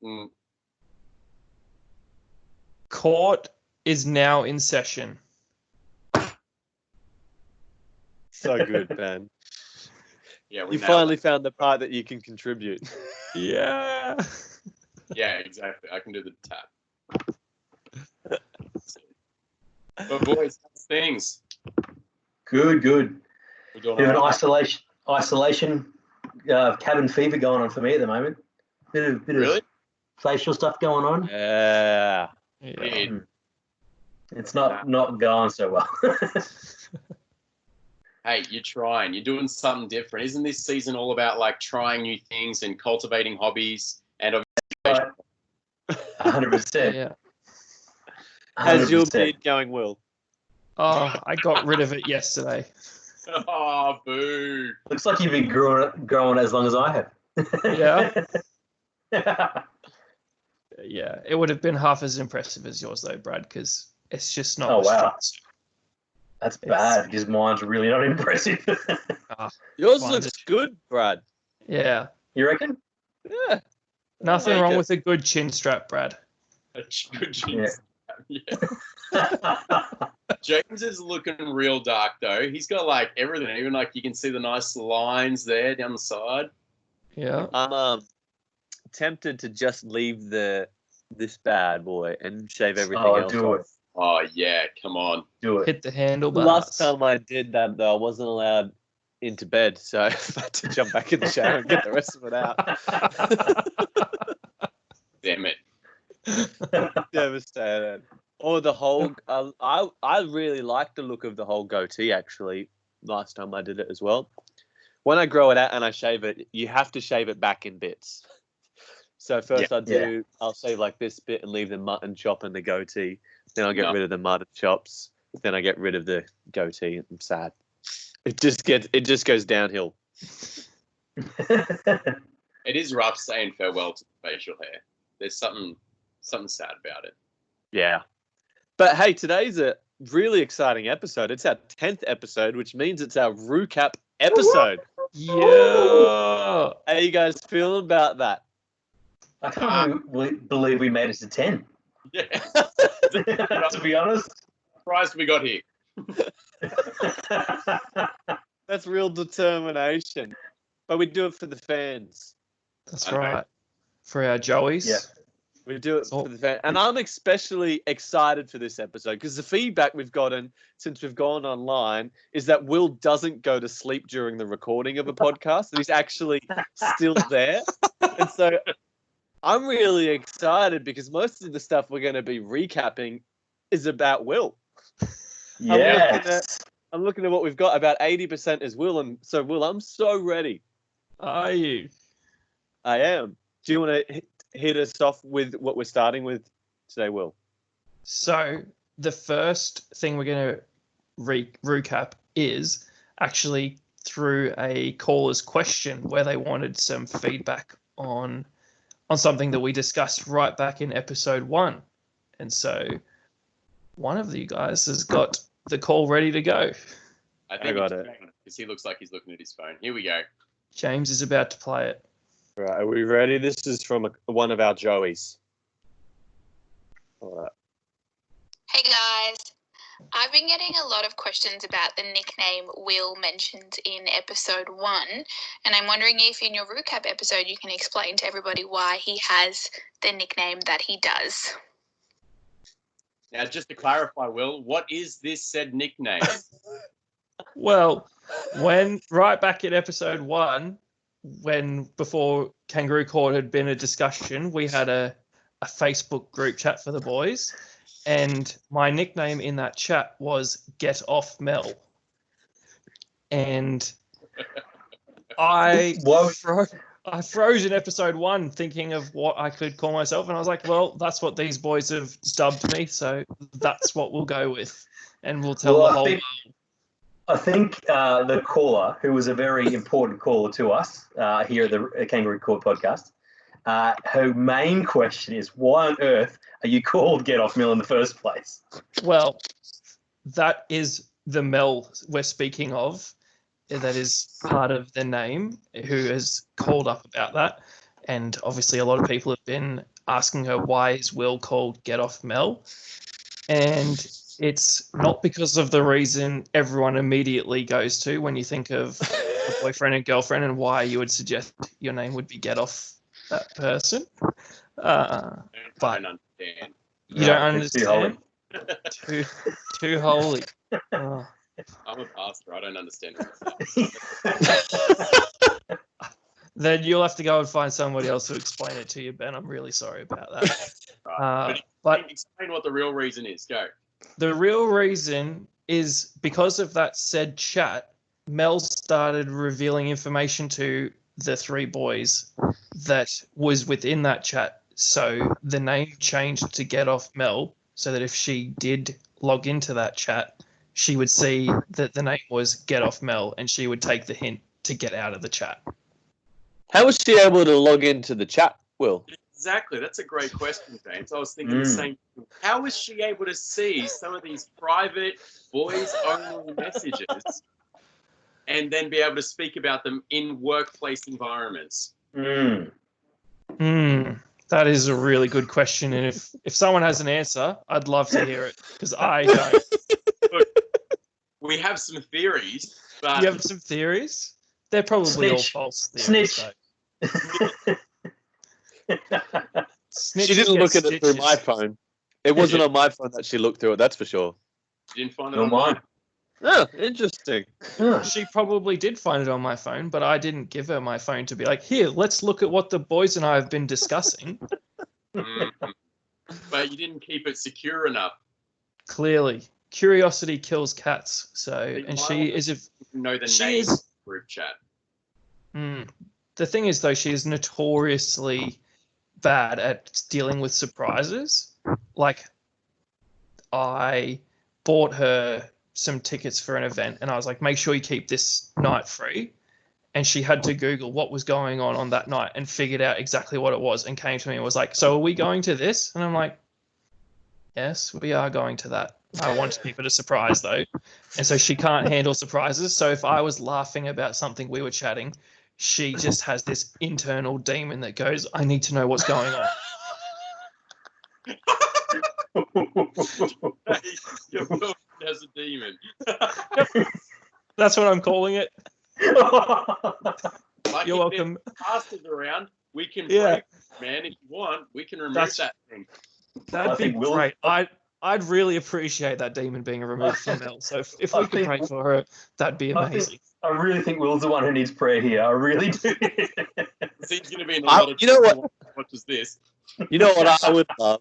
Mm. Court is now in session. So good, Ben. Yeah, You finally found the part that you can contribute. Yeah. Yeah, exactly. I can do the tap. But boys, how's things? Good. We're doing Bit of an all right. isolation cabin fever going on for me at the moment. Bit of Really? facial stuff going on. Yeah. Weird. It's not going so well. Hey, you're trying. You're doing something different. Isn't this season all about like trying new things and cultivating hobbies and obviously 100%. Yeah. How's your 100%. beard going, Will? Oh, I got rid of it yesterday. Oh, boo. Looks like you've been growing as long as I have. Yeah. Yeah, it would have been half as impressive as yours though, Brad, because it's just not. Oh, wow. straight. That's bad because mine's really not impressive. Yours Mine looks just- good, Brad. Yeah. You reckon? Yeah. Nothing like wrong it. with a good chin strap, Brad. A good jeans. Yeah. James is looking real dark though. He's got like everything, even like you can see the nice lines there down the side. Yeah. I'm tempted to just leave this bad boy and shave everything else do off. it. Oh yeah, come on. Do it. Hit the handlebars. Last time I did that, though, I wasn't allowed into bed, so I had to jump back in the shower and get the rest of it out. Damn it. Devastated. Or the whole. I really like the look of the whole goatee. Actually, last time I did it as well. When I grow it out and I shave it, you have to shave it back in bits. So first I'll shave like this bit and leave the mutton chop and the goatee. Then I'll get rid of the mutton chops. Then I get rid of the goatee. I'm sad. It just goes downhill. It is rough saying farewell to facial hair. There's something sad about it. Yeah. But hey, today's a really exciting episode. It's our 10th episode, which means it's our Roocap episode. Yeah. How you guys feeling about that? I can't believe we made it to 10. Yeah. To be honest. Surprised we got here. That's real determination. But we do it for the fans. That's Okay. right. For our Joeys. Yeah. We do it for the fans. And I'm especially excited for this episode because the feedback we've gotten since we've gone online is that Will doesn't go to sleep during the recording of a podcast, that he's actually still there. And so I'm really excited because most of the stuff we're going to be recapping is about Will. Yes. I'm looking at what we've got. About 80% is Will. And so, Will, I'm so ready. Are you? I am. Do you want to hit us off with what we're starting with today, Will? So the first thing we're going to recap is actually through a caller's question where they wanted some feedback on something that we discussed right back in episode 1. And so one of you guys has got the call ready to go. I think I got it. because he looks like he's looking at his phone. Here we go. James is about to play it. Right, are we ready? This is from one of our Joeys. All right. Hey guys, I've been getting a lot of questions about the nickname Will mentioned in episode 1, and I'm wondering if in your Roocap episode you can explain to everybody why he has the nickname that he does. Now, just to clarify, Will, what is this said nickname? Well, when right back in episode 1, before Kangaroo Court had been a discussion, we had a Facebook group chat for the boys, and my nickname in that chat was Get Off Mel. And I froze in episode 1 thinking of what I could call myself, and I was like, well, that's what these boys have dubbed me, so that's what we'll go with, and we'll tell the whole world. I think the caller, who was a very important caller to us here at the Kangaroo Court podcast, her main question is, why on earth are you called Get Off Mill in the first place? Well, that is the Mel we're speaking of. That is part of the name, who has called up about that. and obviously a lot of people have been asking her why is Will called Get Off Mel, and it's not because of the reason everyone immediately goes to when you think of a boyfriend and girlfriend and why you would suggest your name would be Get Off that person. I don't understand. You don't it's too holy. understand? Too holy. Oh. I'm a pastor. I don't understand. Then you'll have to go and find somebody else to explain it to you, Ben. I'm really sorry about that. Right. But explain what the real reason is. Go. The real reason is because of that said chat, Mel started revealing information to the three boys that was within that chat. So the name changed to Get Off Mel, so that if she did log into that chat, she would see that the name was Get Off Mel, and she would take the hint to get out of the chat. How was she able to log into the chat, Will? Exactly. That's a great question, James. I was thinking the same thing. How was she able to see some of these private boys-only messages and then be able to speak about them in workplace environments? That is a really good question. And if someone has an answer, I'd love to hear it, because I don't. Look, we have some theories, but... You have some theories? They're probably all false theories. Snitch. Snitch She didn't look at it through stitches. my phone. It wasn't on my phone that she looked through it, that's for sure. You didn't find it Nor on mine. mine. Oh, interesting. She probably did find it on my phone, but I didn't give her my phone to be like, here, let's look at what the boys and I have been discussing. But you didn't keep it secure enough. Clearly, curiosity kills cats. So, and she is a Know the she name is- of the group chat. The thing is, though, she is notoriously bad at dealing with surprises. Like, I bought her some tickets for an event, and I was like, make sure you keep this night free. And she had to Google what was going on that night and figured out exactly what it was, and came to me and was like, so are we going to this? And I'm like, yes, we are going to that. I want to keep it a surprise, though. And so she can't handle surprises. So if I was laughing about something we were chatting, she just has this internal demon that goes, I need to know what's going on. Your girlfriend has a demon. That's what I'm calling it. Like You're welcome. Pastors around, we can Yeah. pray, man. If you want, we can remove That's- that thing. That'd be think Will- great. I'd really appreciate that demon being removed from Mel. So if we could pray for her, that'd be amazing. I really think Will's the one who needs prayer here. I really do. He's going to be in a lot of You know what? trouble. What is this? You know what I would love?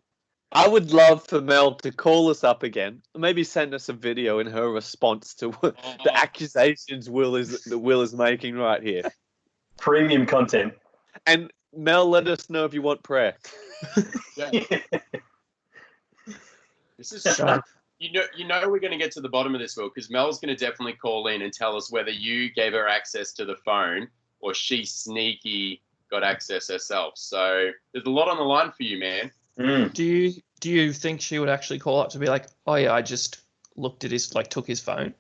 I would love for Mel to call us up again, maybe send us a video in her response to the accusations Will is making right here. Premium content. And Mel, let us know if you want prayer. This is so. You know we're going to get to the bottom of this, Will, because Mel's going to definitely call in and tell us whether you gave her access to the phone or she sneaky got access herself. So there's a lot on the line for you, man. Do you think she would actually call up to be like, oh yeah, I just looked at took his phone?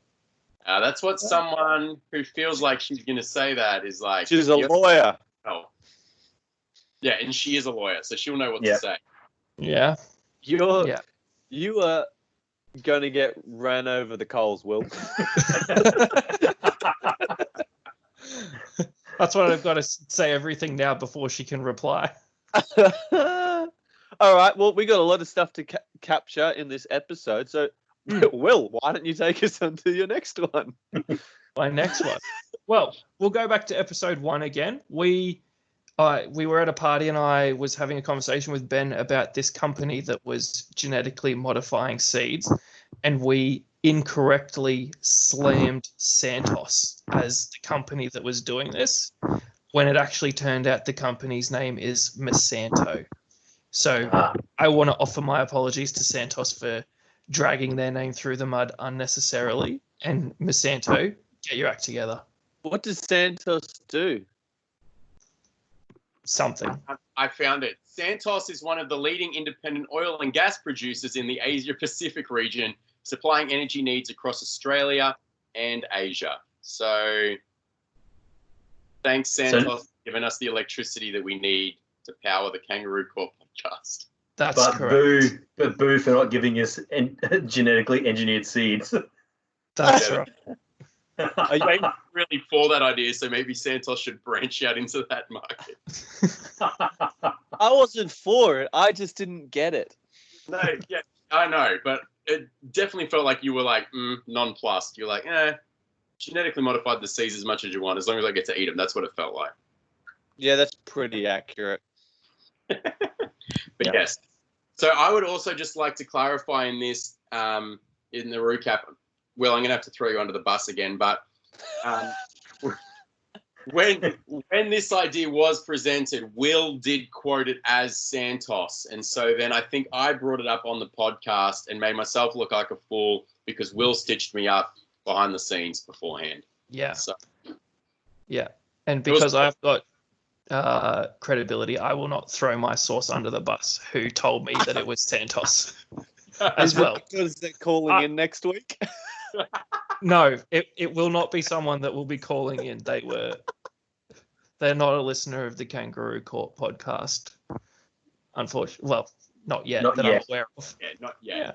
That's what someone who feels like she's going to say that is like. She's a lawyer. Oh. Yeah, and she is a lawyer, so she'll know what to say. Yeah. You are going to get ran over the coals, Will. That's what I've got to say everything now before she can reply. All right. Well, we got a lot of stuff to capture in this episode. So, Will, why don't you take us on to your next one? My next one. Well, we'll go back to episode 1 again. We were at a party and I was having a conversation with Ben about this company that was genetically modifying seeds, and we incorrectly slammed Santos as the company that was doing this, when it actually turned out the company's name is Monsanto. So I want to offer my apologies to Santos for dragging their name through the mud unnecessarily. And Monsanto, get your act together. What does Santos do? Something. I found it. Santos is one of the leading independent oil and gas producers in the Asia Pacific region, supplying energy needs across Australia and Asia. So thanks, Santos. giving us the electricity that we need to power the Kangaroo Court podcast. That's But correct. boo for not giving us genetically engineered seeds. That's Yeah. right. I'm really for that idea, so maybe Santos should branch out into that market. I wasn't for it. I just didn't get it. No, yeah, I know, but it definitely felt like you were like nonplussed. You're like, genetically modified the seeds as much as you want, as long as I get to eat them. That's what it felt like. Yeah, that's pretty accurate. But Yeah. yes. So I would also just like to clarify in this, in the Roocap, Will, I'm going to have to throw you under the bus again, but when this idea was presented, Will did quote it as Santos. And so then I think I brought it up on the podcast and made myself look like a fool because Will stitched me up behind the scenes beforehand. Yeah. So Yeah. And was- because I've got credibility, I will not throw my source under the bus who told me that it was Santos as well. Because they're calling in next week. No, it will not be someone that will be calling in. They're not a listener of the Kangaroo Court podcast. Unfortunately, well, not yet Not that yet. I'm aware of. yeah, not yet. Yeah.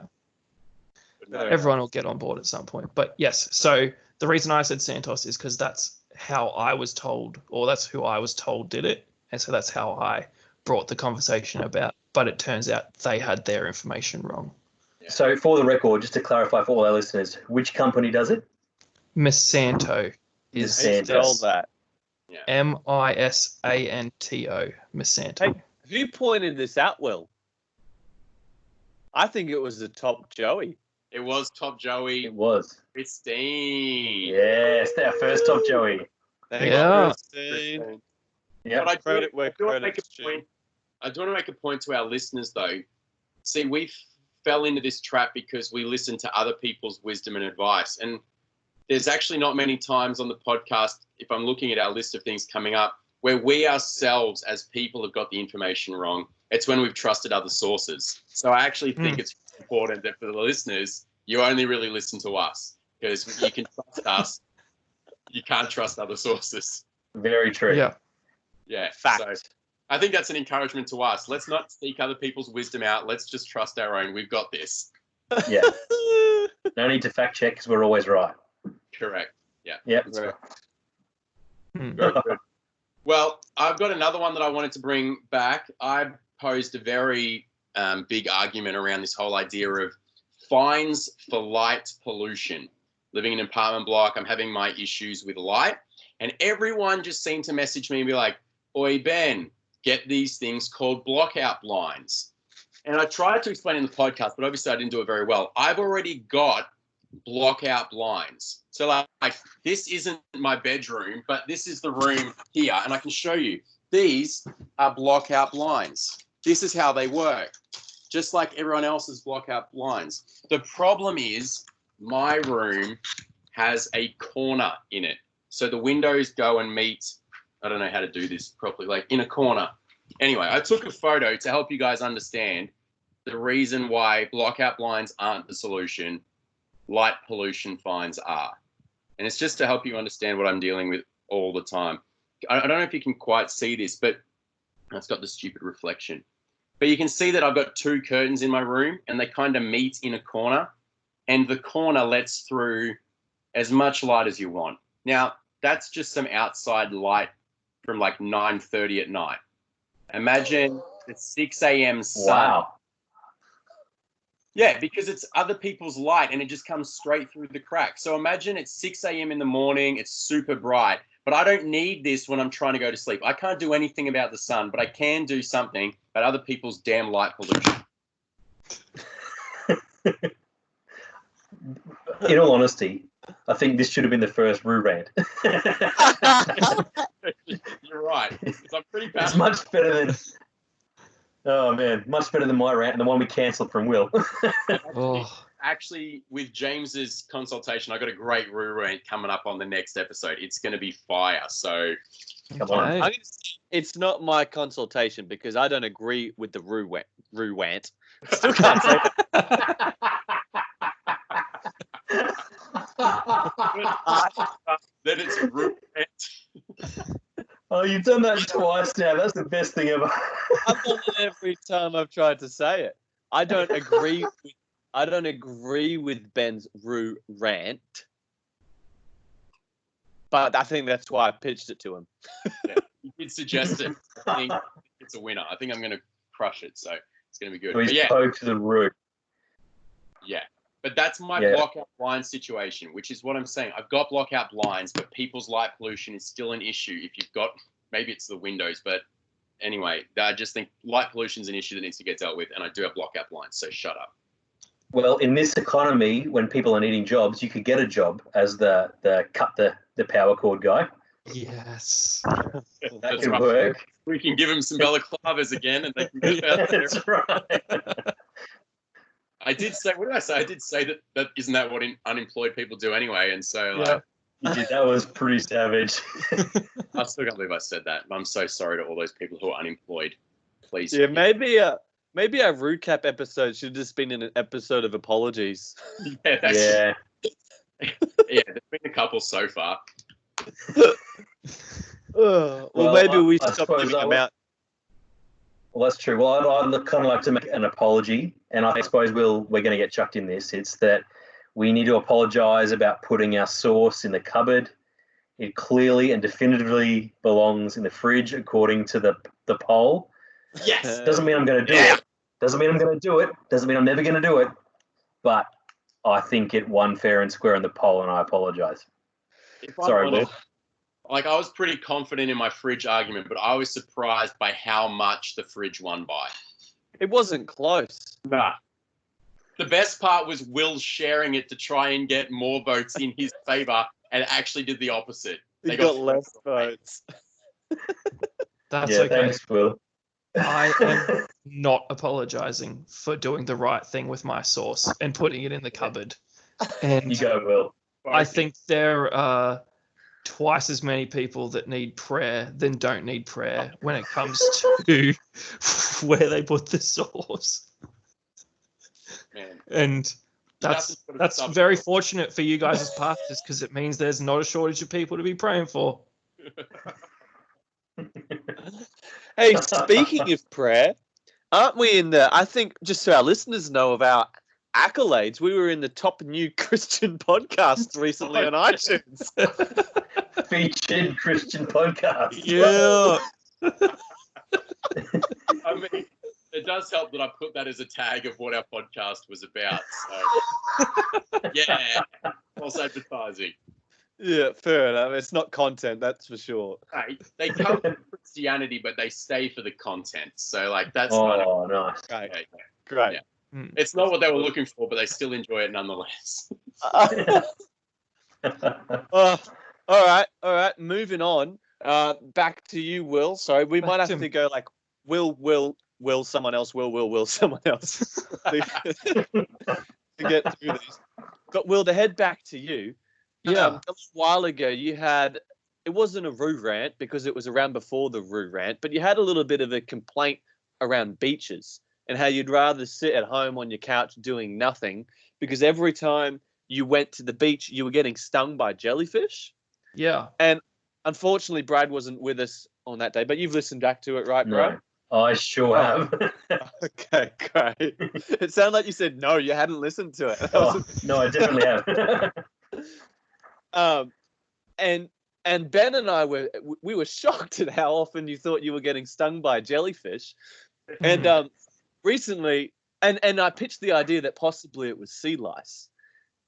But no. Everyone will get on board at some point. But yes, so the reason I said Santos is because that's how I was told, or that's who I was told did it. And so that's how I brought the conversation about. But it turns out they had their information wrong. So for the record, just to clarify for all our listeners, which company does it? Monsanto is Monsanto. All that. Misanto. Monsanto. Hey. Who pointed this out, Will? I think it was the top Joey. It was Top Joey. It was. Christine. Yes, our first top Joey. Thanks, Yeah. Christine. Yeah. But I Credit do where want to make credit's a due. point. I do want to make a point to our listeners, though. See, we fell into this trap because we listened to other people's wisdom and advice. And there's actually not many times on the podcast, if I'm looking at our list of things coming up, where we ourselves as people have got the information wrong. It's when we've trusted other sources. So I actually think it's important that for the listeners, you only really listen to us because you can trust us. You can't trust other sources. Very true. Yeah. Yeah. Fact. So I think that's an encouragement to us. Let's not seek other people's wisdom out. Let's just trust our own. We've got this. Yeah. No need to fact check because we're always right. Correct. Yeah. Yeah. That's right. Very good. Well, I've got another one that I wanted to bring back. I posed a very big argument around this whole idea of fines for light pollution. Living in an apartment block, I'm having my issues with light, and everyone just seemed to message me and be like, "Oi, Ben, get these things called blockout blinds." And I tried to explain in the podcast, but obviously I didn't do it very well. I've already got blockout blinds. So like this isn't my bedroom, but this is the room here, and I can show you. These are blockout blinds. This is how they work, just like everyone else's blockout blinds. The problem is my room has a corner in it. So the windows go and meet, I don't know how to do this properly, like in a corner. Anyway, I took a photo to help you guys understand the reason why blockout blinds aren't the solution. Light pollution fines are. And it's just to help you understand what I'm dealing with all the time. I don't know if you can quite see this, but it's got the stupid reflection. But you can see that I've got two curtains in my room and they kind of meet in a corner, and the corner lets through as much light as you want. Now, that's just some outside light from like 9:30 at night. Imagine it's 6 a.m. sun. Wow. Yeah, because it's other people's light and it just comes straight through the crack. So imagine it's 6 a.m. in the morning, it's super bright, but I don't need this when I'm trying to go to sleep. I can't do anything about the sun, but I can do something about other people's damn light pollution. In all honesty, I think this should have been the first Roo rant. You're right. 'Cause I'm pretty It's passionate. much better than. Oh man, much better than my rant and the one we cancelled from Will. Oh, Actually, with James's consultation, I got a great Roo rant coming up on the next episode. It's going to be fire. So Come on. okay. I'm gonna say it's not my consultation because I don't agree with the Roo-want. Still can't say that. then it's Roo rant. Oh, you've done that twice now. That's the best thing ever. I've done it every time I've tried to say it. I don't agree with Ben's Roo rant, but I think that's why I pitched it to him. Yeah, you did suggest it. I think it's a winner. I think I'm going to crush it, so it's going to be good. So he's But yeah, poked the root. yeah. But that's my blockout blind situation, which is what I'm saying. I've got blockout blinds, but people's light pollution is still an issue. If you've got, maybe it's the windows, but anyway, I just think light pollution is an issue that needs to get dealt with, and I do have blockout blinds, so shut up. Well, in this economy, when people are needing jobs, you could get a job as the cut the power cord guy. Yes. That could work. We can give them some balaclavas again, and they can get out there. That's right. I did say, what did I say? I did say that isn't that what unemployed people do anyway? And so, like, That was pretty savage. I still can't believe I said that. I'm so sorry to all those people who are unemployed. Please. Yeah, maybe our Roocap episode should have just been an episode of apologies. Yeah, there's been a couple so far. Well, maybe we stop giving them out. Well, that's true. Well, I'd kind of like to make an apology, and I suppose we're going to get chucked in this. It's that we need to apologise about putting our sauce in the cupboard. It clearly and definitively belongs in the fridge, according to the poll. Yes. Doesn't mean I'm going to do it. Doesn't mean I'm going to do it. Doesn't mean I'm never going to do it. But I think it won fair and square in the poll, and I apologise. Sorry, Will. Like, I was pretty confident in my fridge argument, but I was surprised by how much the fridge won by. It wasn't close. Nah. The best part was Will sharing it to try and get more votes in his favour, and actually did the opposite. They got less votes. That's okay. Thanks, Will. I am not apologising for doing the right thing with my sauce and putting it in the cupboard. And You go, Will. I think there are twice as many people that need prayer than don't need prayer when it comes to where they put the sauce. Man. And that's very fortunate for you guys as pastors, because it means there's not a shortage of people to be praying for. Hey, speaking of prayer, aren't we in the, I think, just so our listeners know of our accolades, we were in the top new Christian podcast recently on iTunes. Featured Christian podcast. Yeah. I mean, it does help that I put that as a tag of what our podcast was about. So, yeah, false advertising. Yeah, fair enough. It's not content, that's for sure. Hey, they come from Christianity, but they stay for the content. So, like, that's nice. Great. Yeah. It's not what they were looking for, but they still enjoy it nonetheless. All right. Moving on. Back to you, Will. Sorry, we might have to go like Will, someone else, Will, someone else to get through these. But Will, to head back to you. A little while ago, you had, it wasn't a Roo rant because it was around before the Roo rant, but you had a little bit of a complaint around beaches and how you'd rather sit at home on your couch doing nothing because every time you went to the beach, you were getting stung by jellyfish. Yeah. And unfortunately, Brad wasn't with us on that day, but you've listened back to it, right, Brad? No, I sure have. Okay, great. It sounded like you said no, you hadn't listened to it. No, I definitely have. And Ben and I were shocked at how often you thought you were getting stung by jellyfish. And recently, and I pitched the idea that possibly it was sea lice.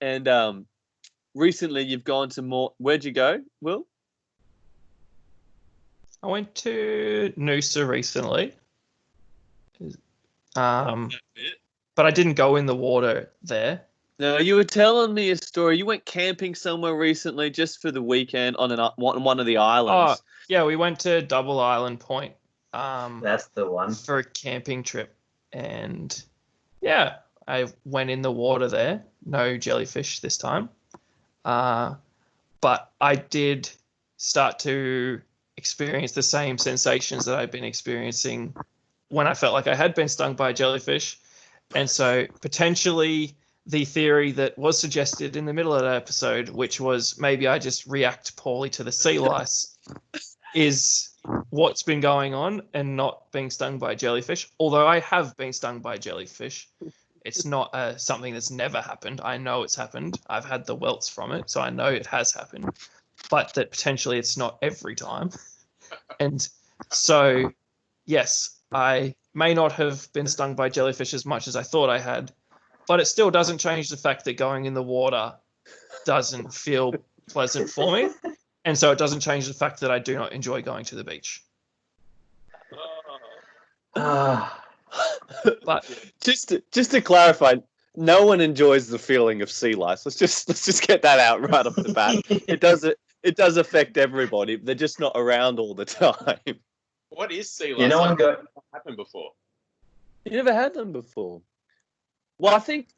And recently you've gone to more, where'd you go, Will? I went to Noosa recently. But I didn't go in the water there. No, you were telling me a story. You went camping somewhere recently just for the weekend on one of the islands. Oh, yeah, we went to Double Island Point. That's the one. For a camping trip. And yeah, I went in the water there. No jellyfish this time. But I did start to experience the same sensations that I've been experiencing when I felt like I had been stung by a jellyfish. And so potentially the theory that was suggested in the middle of that episode, which was maybe I just react poorly to the sea lice, is what's been going on and not being stung by jellyfish. Although I have been stung by jellyfish. It's not something that's never happened. I know it's happened. I've had the welts from it, so I know it has happened. But that potentially it's not every time. And so, yes, I may not have been stung by jellyfish as much as I thought I had, but it still doesn't change the fact that going in the water doesn't feel pleasant for me. And so it doesn't change the fact that I do not enjoy going to the beach. But just to clarify, no one enjoys the feeling of sea lice. Let's just get that out right off the bat. It does affect everybody. They're just not around all the time. What is sea lice? You know, What happened before? You never had them before. Well, I think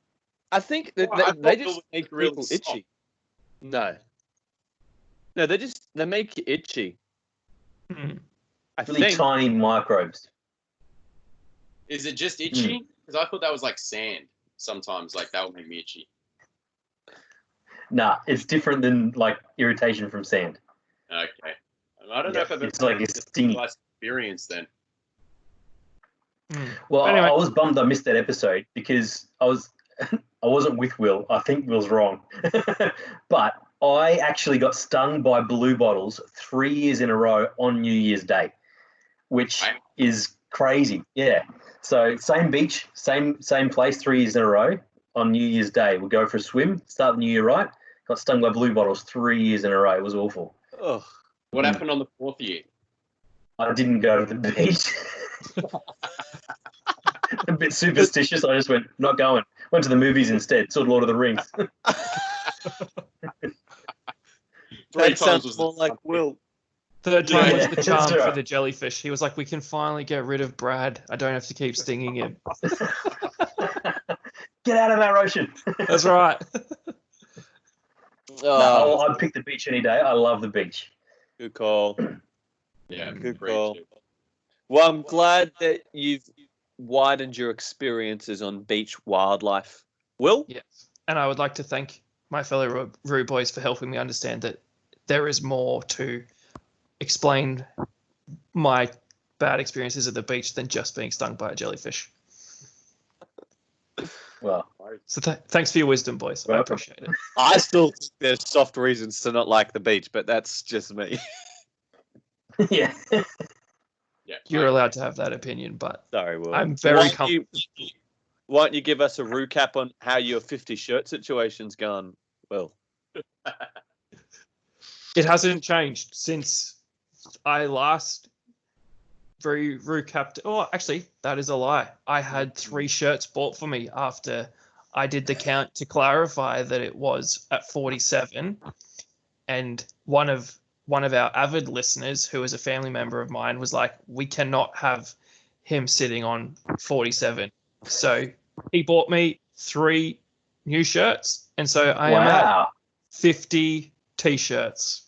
that they just make people itchy. No, they make you itchy. I really think. tiny microbes. Is it just itchy? Because I thought that was like sand. Sometimes, like that would make me itchy. Nah, it's different than like irritation from sand. Okay, I don't know if I've it's ever like a sting. experience then. Well, Anyway. I was bummed I missed that episode because I wasn't with Will. I think Will's wrong, but I actually got stung by blue bottles 3 years in a row on New Year's Day, which is crazy. Yeah. So same beach, same place 3 years in a row on New Year's Day. We'll go for a swim, start the new year right. Got stung by blue bottles 3 years in a row. It was awful. Ugh. What happened on the 4th year? I didn't go to the beach. A bit superstitious. I just went, not going. Went to the movies instead. Saw Lord of the Rings. That sounds more like Will. Third time was Yeah, the that's charm for right. the jellyfish. He was like, we can finally get rid of Brad. I don't have to keep stinging him. Get out of our ocean. That's right. No, I'd pick the beach any day. I love the beach. Good call. Yeah, Good great call. shit. Well, I'm glad that you've widened your experiences on beach wildlife. Will? Yes. And I would like to thank my fellow Roo boys for helping me understand that there is more to explain my bad experiences at the beach than just being stung by a jellyfish. Well, So thanks for your wisdom, boys. I Welcome. appreciate it. I still think there's soft reasons to not like the beach, but that's just me. yeah. Yeah, You're allowed to have that opinion, but Sorry, Will. I'm very comfortable. Why don't you give us a recap on how your 50 shirt situation's gone, Will? It hasn't changed since I last recapped. Oh, actually, that is a lie. I had 3 shirts bought for me after I did the count to clarify that it was at 47. And one of our avid listeners, who is a family member of mine, was like, we cannot have him sitting on 47. So he bought me 3 new shirts. And so I am at 50 T-shirts.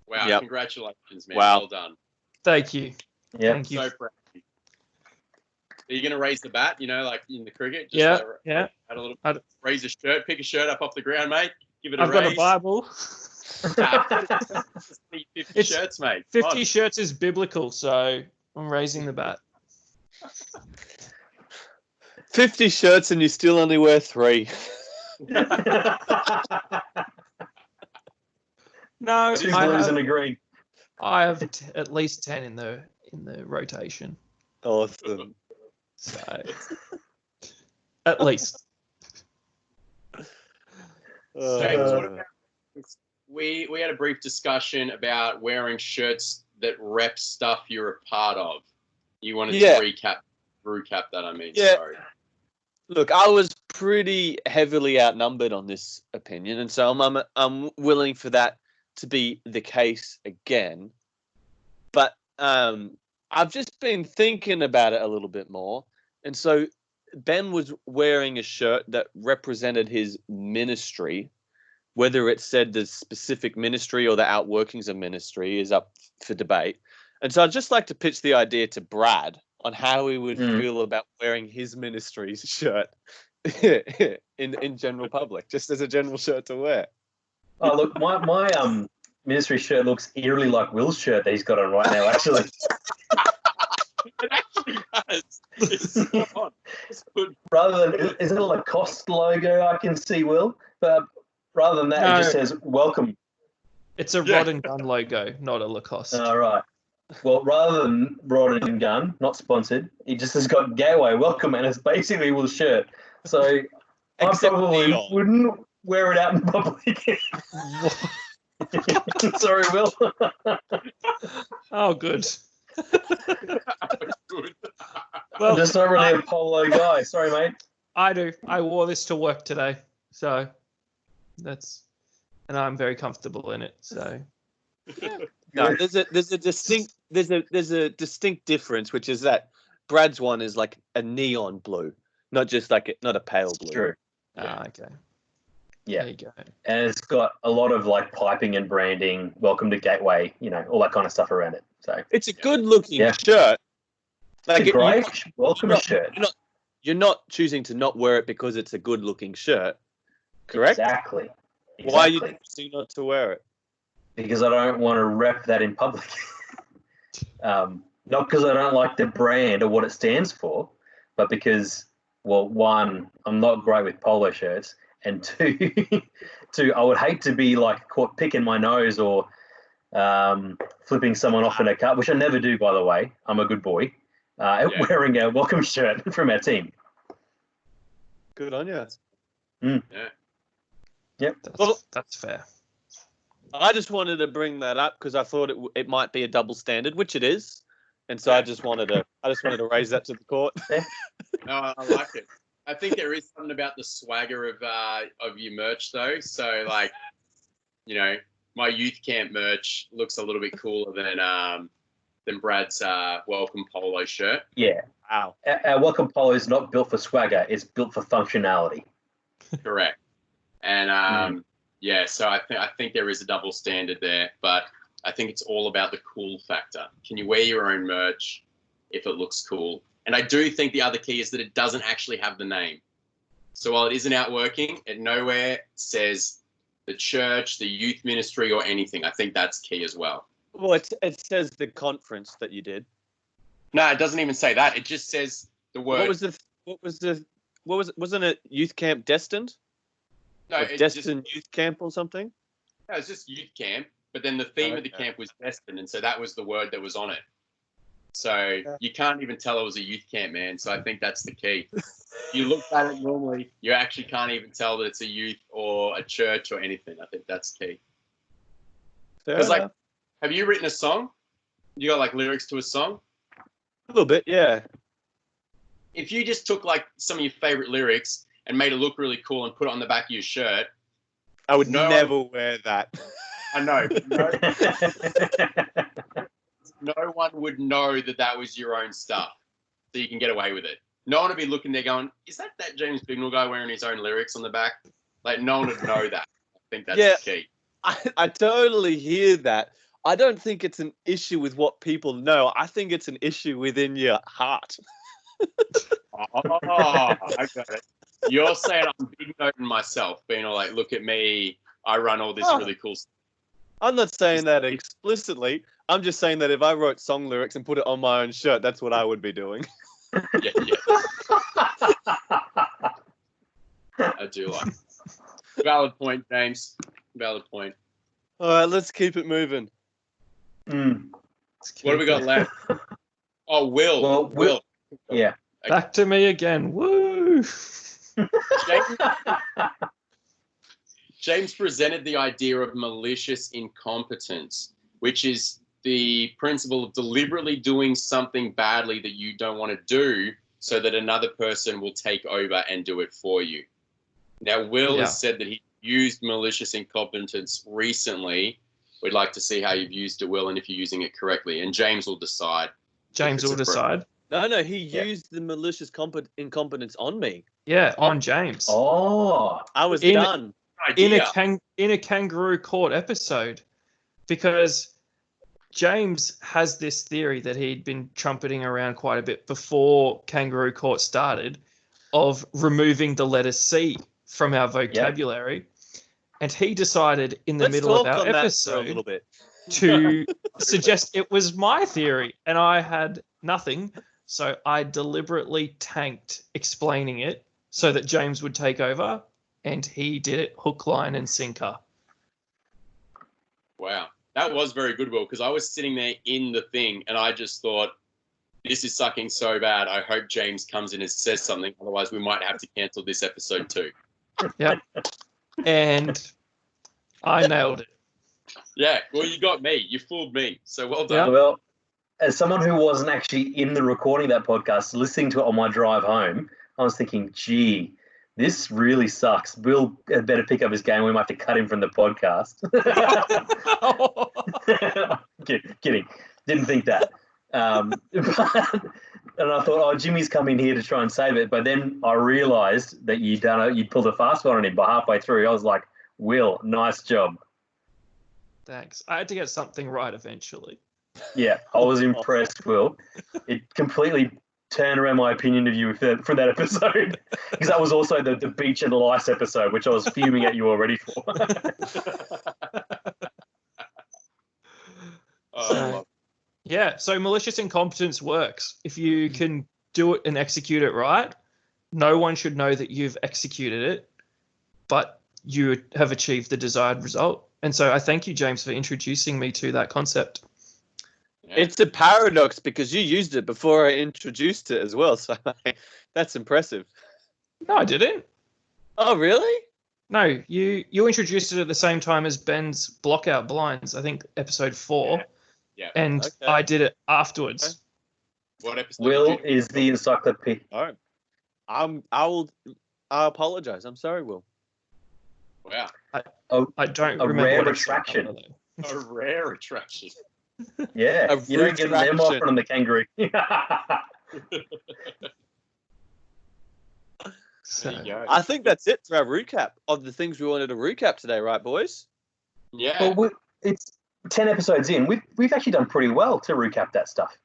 Wow, Yep. Congratulations, man. Wow. Well done. Thank you. Yeah. Thank you. So proud of you. Are you going to raise the bat, like in the cricket? Just Yeah, like, yeah. Add a little, I'd- raise a shirt, pick a shirt up off the ground, mate. Give it a I've raise. got a Bible. 50 It's shirts, mate. 50 shirts is biblical, so I'm raising the bat. 50 shirts and you still only wear 3. No, 2 blues and a green. I have at least 10 in the rotation. Awesome. So at least. James, what about, we had a brief discussion about wearing shirts that rep stuff you're a part of. You wanted to recap that, I mean. Yeah. Sorry. Look, I was pretty heavily outnumbered on this opinion, and so I'm willing for that to be the case again. But I've just been thinking about it a little bit more, and so Ben was wearing a shirt that represented his ministry. Whether it said the specific ministry or the outworkings of ministry is up for debate. And so I'd just like to pitch the idea to Brad on how he would feel about wearing his ministry's shirt in general public, just as a general shirt to wear. Oh, look, my Ministry shirt looks eerily like Will's shirt that he's got on right now, actually. It actually does. It's spot on. It's good. Rather than, is it a Lacoste logo I can see, Will? But rather than that, it just says welcome. It's a Rod and Gun logo, not a Lacoste. All right. Well, rather than Rod and Gun, not sponsored, he just has got Gateway welcome, and it's basically Will's shirt. So I Except probably neon. wouldn't wear it out in public. Sorry, Will. Oh, good. Good. Well, I'm just not really a polo guy. Sorry, mate. I do. I wore this to work today, so and I'm very comfortable in it. So No, there's a distinct difference, which is that Brad's one is like a neon blue, not a pale blue. True. okay. Yeah. There you go. And it's got a lot of piping and branding, welcome to Gateway, all that kind of stuff around it. So It's a good looking Yeah. shirt. it's a great welcome you're not- shirt. You're not choosing to not wear it because it's a good looking shirt, correct? Exactly. Why are you choosing not to wear it? Because I don't want to rep that in public. Not because I don't like the brand or what it stands for, but because, well, one, I'm not great with polo shirts, and two, I would hate to be caught picking my nose or flipping someone off in a car, which I never do, by the way. I'm a good boy. Wearing a welcome shirt from our team. Good on you. Yep. That's fair. I just wanted to bring that up because I thought it might be a double standard, which it is, and so I just wanted to raise that to the court. No, I like it. I think there is something about the swagger of your merch, though. So, my youth camp merch looks a little bit cooler than Brad's welcome polo shirt. Yeah. Wow. Our welcome polo is not built for swagger; it's built for functionality. Correct. And so I think there is a double standard there, but I think it's all about the cool factor. Can you wear your own merch if it looks cool? And I do think the other key is that it doesn't actually have the name. So while it isn't outworking, it nowhere says the church, the youth ministry, or anything. I think that's key as well. Well, it says the conference that you did. No, it doesn't even say that. It just says the word. Wasn't it Youth Camp Destined? No, Like Destined Youth Camp or something? No, it's just youth camp. But then the theme of the camp was destined, and so that was the word that was on it. So you can't even tell it was a youth camp, man. So I think that's the key. You look at it normally, you actually can't even tell that it's a youth or a church or anything. I think that's key. Because have you written a song? You got lyrics to a song? A little bit, yeah. If you just took some of your favorite lyrics and made it look really cool and put it on the back of your shirt, I would never wear that. I know. No one would know that was your own stuff, so you can get away with it. No one would be looking there going, "Is that James Bignell guy wearing his own lyrics on the back?" No one would know that. I think that's the key. I totally hear that. I don't think it's an issue with what people know. I think it's an issue within your heart. I got it. You're saying I'm big noting myself, being all look at me, I run all this really cool stuff. I'm not saying that explicitly. I'm just saying that if I wrote song lyrics and put it on my own shirt, that's what I would be doing. Yeah. I do like it. Valid point, James. Valid point. All right, let's keep it moving. What have we got left? Oh, Will. Well, Will. Yeah. Back to me again. Woo! James presented the idea of malicious incompetence, which is the principle of deliberately doing something badly that you don't want to do so that another person will take over and do it for you. Now, Will has said that he used malicious incompetence recently. We'd like to see how you've used it, Will, and if you're using it correctly. And James will decide. James will decide. No, he used the malicious incompetence on me. Yeah, on James. Oh. I was done. In a kangaroo court episode, because James has this theory that he'd been trumpeting around quite a bit before kangaroo court started of removing the letter C from our vocabulary. and he decided in the Let's middle of talk our on that for a episode little bit. to suggest it was my theory, and I had nothing. So I deliberately tanked explaining it so that James would take over, and he did it hook, line, and sinker. Wow. That was very good, Will, because I was sitting there in the thing and I just thought, this is sucking so bad. I hope James comes in and says something. Otherwise, we might have to cancel this episode too. Yep. And I nailed it. Yeah. Well, you got me. You fooled me. So well Yeah. done. Well, as someone who wasn't actually in the recording of that podcast, listening to it on my drive home, I was thinking, gee, this really sucks. Will had better pick up his game. We might have to cut him from the podcast. Kidding. Didn't think that. And I thought, oh, Jimmy's come in here to try and save it. But then I realised that you'd pulled a fast one on him. But halfway through, I was like, Will, nice job. Thanks. I had to get something right eventually. Yeah, I was impressed, Will. It completely turned around my opinion of you for that episode. Because that was also the beach and lice episode, which I was fuming at you already for. So, yeah, so malicious incompetence works. If you can do it and execute it right, no one should know that you've executed it, but you have achieved the desired result. And so I thank you, James, for introducing me to that concept. Yeah. It's a paradox because you used it before I introduced it as well. So that's impressive. No, I didn't. Oh, really? No, you introduced it at the same time as Ben's blockout blinds, I think episode 4. Yeah. And Okay. I did it afterwards. What episode? Will did you- is the encyclopedia. All right. I apologize. I'm sorry, Will. Wow. I don't A remember rare what it's attraction. called, though. A rare attraction. Yeah, A you don't get them retraction. often on the kangaroo. So, There you go. I think that's it for our recap of the things we wanted to recap today, right, boys? Yeah. Well, it's 10 episodes in. We've actually done pretty well to recap that stuff.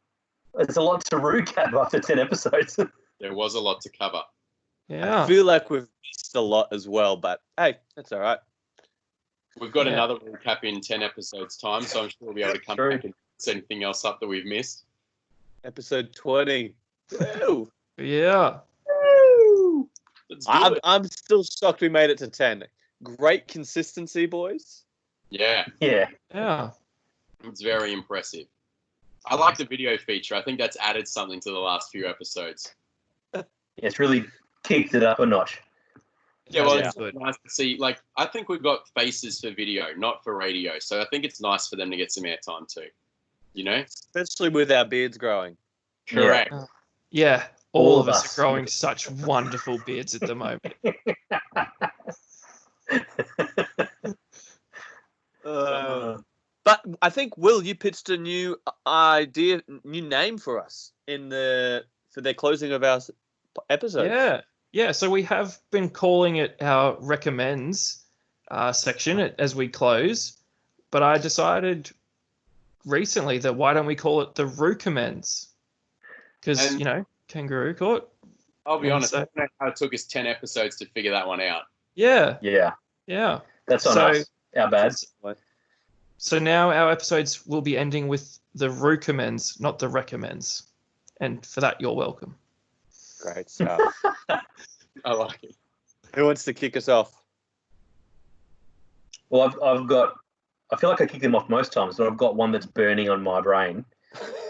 There's a lot to recap after 10 episodes. There was a lot to cover. yeah. I feel like we've missed a lot as well, but hey, that's all right. We've got Yeah. another recap in 10 episodes' time, so I'm sure we'll be able to come True. back and set anything else up that we've missed. Episode 20. Woo. Yeah. Let's do I'm, it. I'm still shocked we made it to 10. Great consistency, boys. Yeah, Yeah. Yeah. it's very impressive. I like the video feature. I think that's added something to the last few episodes. It's really kicked it up a notch. Yeah, well, Yeah. it's nice to see. Like, I think we've got faces for video, not for radio. So I think it's nice for them to get some airtime too. You know? Especially with our beards growing. Correct. Yeah. All All of of us us. are growing such wonderful beards at the moment. But I think, Will, you pitched a new idea, new name for us for the closing of our episode. Yeah. Yeah. So we have been calling it our recommends section as we close, but I decided recently that why don't we call it the Roocamends? Because, And- you know, kangaroo court. I'll be And honest. so- I don't know how it took us 10 episodes to figure that one out. Yeah. Yeah, Yeah. that's on So- us. Our bad. So now our episodes will be ending with the Roocamends, not the recommends. And for that, you're welcome. Great stuff. I like it. Who wants to kick us off? Well, I've got. I feel like I kick them off most times, but I've got one that's burning on my brain.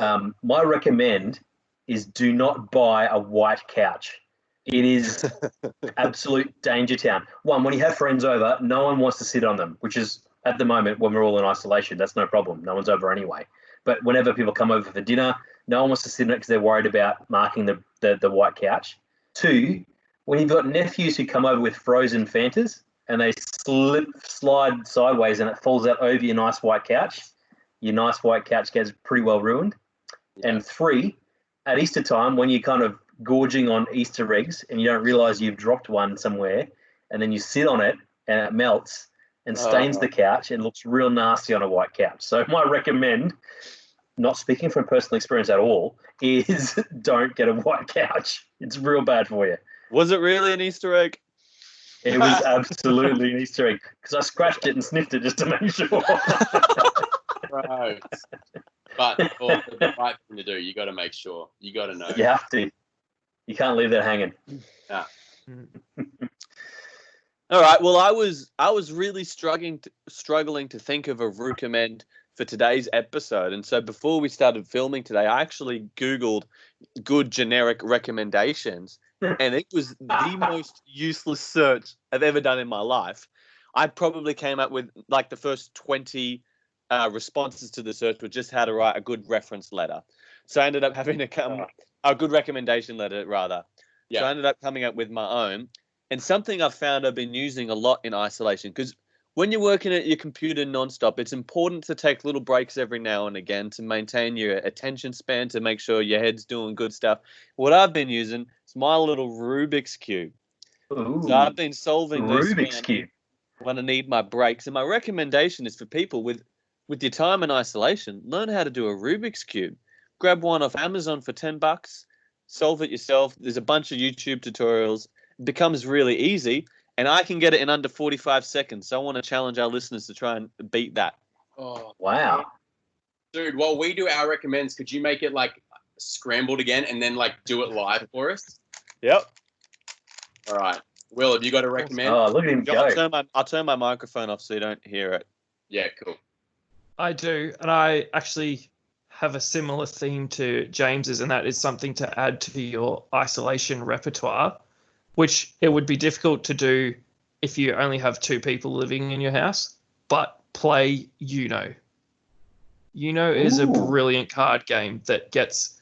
My recommend is do not buy a white couch. It is absolute danger town. One, when you have friends over, no one wants to sit on them, which is at the moment when we're all in isolation, that's no problem. No one's over anyway. But whenever people come over for dinner, no one wants to sit on it because they're worried about marking the white couch. Two, when you've got nephews who come over with frozen Fantas and they slide sideways and it falls out over your nice white couch gets pretty well ruined. And three, at Easter time, when you're kind of gorging on Easter eggs and you don't realize you've dropped one somewhere, and then you sit on it and it melts and stains the couch and looks real nasty on a white couch. So my recommend, not speaking from personal experience at all, is don't get a white couch. It's real bad for you. Was it really an Easter egg? It was absolutely an Easter egg because I scratched it and sniffed it just to make sure. Right. But the right thing to do, you got to make sure. You got to know. You have to. You can't leave that hanging. Yeah. All right. Well, I was really struggling to think of a recommend for today's episode, and so before we started filming today, I actually Googled good generic recommendations, and it was the most useless search I've ever done in my life. I probably came up with like the first 20 responses to the search were just how to write a good reference letter. So I ended up having to come a good recommendation letter rather. Yeah. So I ended up coming up with my own. And something I've found I've been using a lot in isolation, because when you're working at your computer nonstop, it's important to take little breaks every now and again to maintain your attention span, to make sure your head's doing good stuff. What I've been using is my little Rubik's Cube. Ooh, So I've been solving this Rubik's Cube. when I need my breaks. And my recommendation is for people with your time in isolation, learn how to do a Rubik's Cube. Grab one off Amazon for $10. Solve it yourself. There's a bunch of YouTube tutorials. It becomes really easy, and I can get it in under 45 seconds. So I want to challenge our listeners to try and beat that. Oh, Wow. dude, while we do our recommends, could you make it like scrambled again and then like do it live for us? Yep. All right. Will, have you got a recommend? Oh, look at him go. I'll turn my microphone off so you don't hear it. Yeah, cool. I do, and I actually have a similar theme to James's, and that is something to add to your isolation repertoire, which it would be difficult to do if you only have 2 people living in your house, but play Uno. Uno is a brilliant card game that gets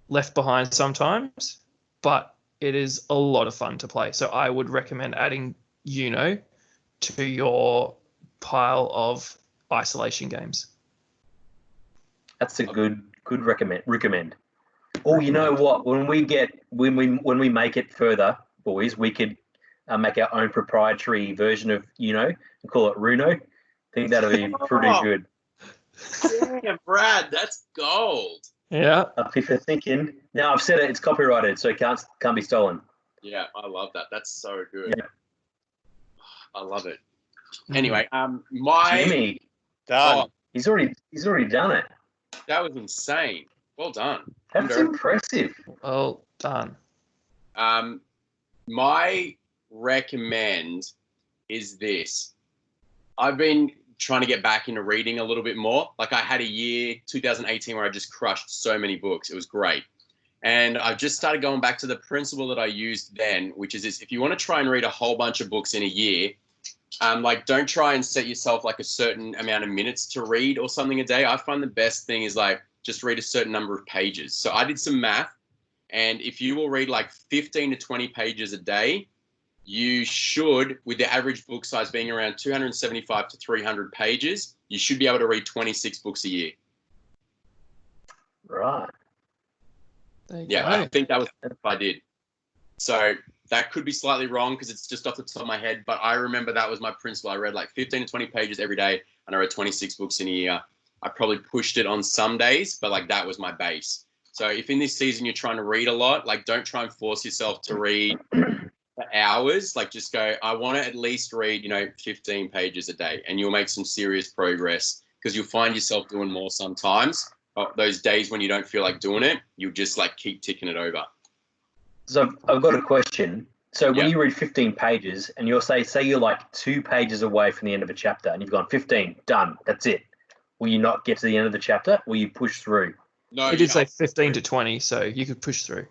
left behind sometimes, but it is a lot of fun to play. So I would recommend adding Uno to your pile of isolation games. That's a good recommend. Oh, you know what? When we make it further, boys, we could make our own proprietary version of and call it Runo. I think that'll be pretty good. Damn, Brad, that's gold. Yeah. If you're thinking, now I've said it, it's copyrighted, so it can't be stolen. Yeah, I love that. That's so good. Yeah. I love it. Anyway, my Jimmy, Done. he's already done it. that was insane. Well done. That's impressive. Well done. My recommend is this. I've been trying to get back into reading a little bit more. Like I had a year, 2018, where I just crushed so many books. It was great. And I've just started going back to the principle that I used then, which is this: if you want to try and read a whole bunch of books in a year, like don't try and set yourself like a certain amount of minutes to read or something a day. I find the best thing is like just read a certain number of pages. So I did some math, and if you will read like 15 to 20 pages a day, you should, with the average book size being around 275 to 300 pages, you should be able to read 26 books a year. Right. Yeah, I think that was what I did. So that could be slightly wrong because it's just off the top of my head, but I remember that was my principle. I read like 15 to 20 pages every day, and I read 26 books in a year. I probably pushed it on some days, but like that was my base. So if in this season you're trying to read a lot, like don't try and force yourself to read for hours. Like just go, I want to at least read, 15 pages a day, and you'll make some serious progress because you'll find yourself doing more sometimes. Those days when you don't feel like doing it, you'll just like keep ticking it over. So I've got a question. So when you read 15 pages and you'll say you're like 2 pages away from the end of a chapter and you've gone 15, done, that's it. Will you not get to the end of the chapter? Will you push through? No, It did say 15 to 20, so you could push through.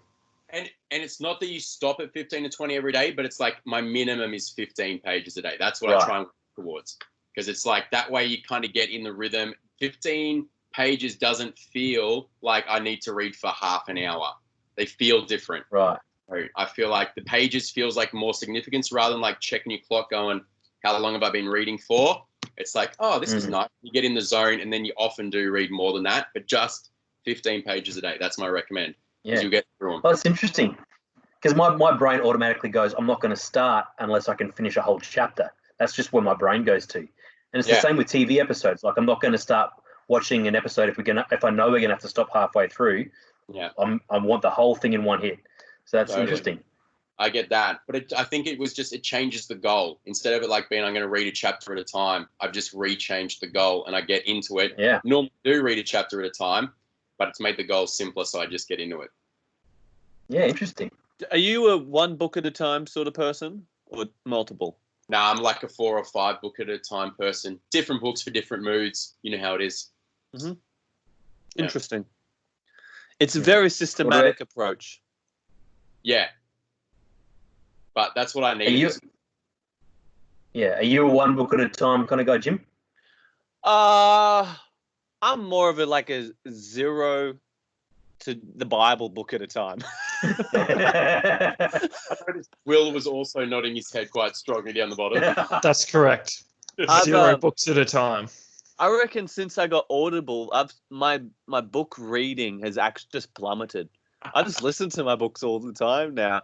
And it's not that you stop at 15 to 20 every day, but it's like my minimum is 15 pages a day. That's what I try and work towards, because it's like that way you kind of get in the rhythm. 15 pages doesn't feel like I need to read for half an hour. They feel different. Right. So I feel like the pages feels like more significance rather than like checking your clock going, how long have I been reading for? It's like, oh, this is nice. You get in the zone, and then you often do read more than that, but just 15 pages a day. That's my recommend. Yeah. You'll get through them. Well, that's interesting, because my brain automatically goes, I'm not going to start unless I can finish a whole chapter. That's just where my brain goes to. And it's the same with TV episodes. Like I'm not going to start watching an episode if I know we're going to have to stop halfway through. Yeah. I want the whole thing in one hit. So that's interesting. I get that. But I think it was just, it changes the goal. Instead of it like being, I'm going to read a chapter at a time, I've just rechanged the goal and I get into it. Yeah. Normally do read a chapter at a time, but it's made the goal simpler, so I just get into it. Yeah, interesting. Are you a one book at a time sort of person or multiple? Nah, I'm like a 4 or 5 book at a time person. Different books for different moods. You know how it is. Mm-hmm. Yeah. Interesting. It's a very systematic approach. Yeah. But that's what I Are need. you, are you a one book at a time kind of guy, Jim? I'm more of a 0 to the Bible book at a time. I noticed Will was also nodding his head quite strongly down the bottom. That's correct. I've, 0 books at a time. I reckon since I got Audible, my book reading has actually just plummeted. I just listen to my books all the time now.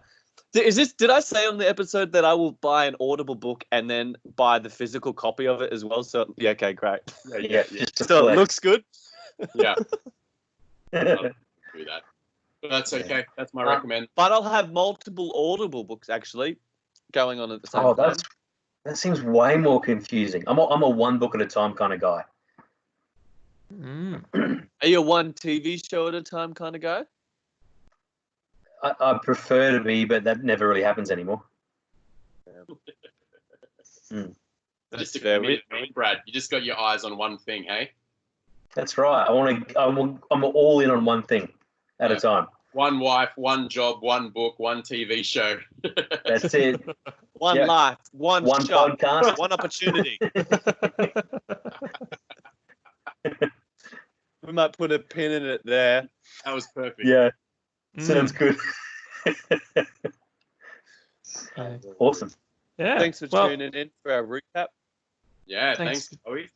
Did I say on the episode that I will buy an Audible book and then buy the physical copy of it as well? So yeah, okay, great. Yeah. So it looks good. Yeah. I'll do that. But that's okay. That's my recommend. But I'll have multiple Audible books actually going on at the same time. That seems way more confusing. I'm a one book at a time kind of guy. Are you a one TV show at a time kind of guy? I prefer to be, but that never really happens anymore. Just a committed man, Brad. You just got your eyes on one thing, hey? That's right. I'm all in on one thing at a time. One wife, one job, one book, one TV show. That's it. One life, one shot, podcast, one opportunity. We might put a pin in it there. That was perfect. Yeah. Sounds good. Awesome. Yeah. Thanks for tuning in for our recap. Yeah, thanks, Chloe.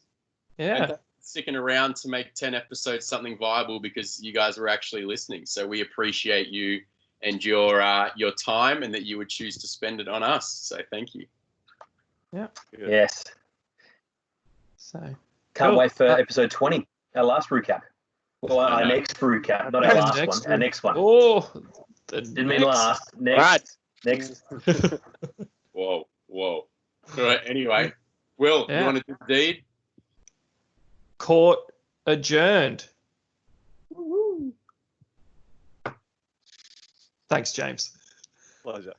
Yeah. And sticking around to make 10 episodes something viable because you guys were actually listening. So we appreciate you and your time and that you would choose to spend it on us. So thank you. Yeah. Good. Yes. So Can't wait for episode 20, our last recap. Well, our next recap, not our last one. Our next one. Oh, didn't mean last. Next. Next. Whoa. All right. Anyway, Will, you want to do the deed? Court adjourned. Thanks, James. Pleasure.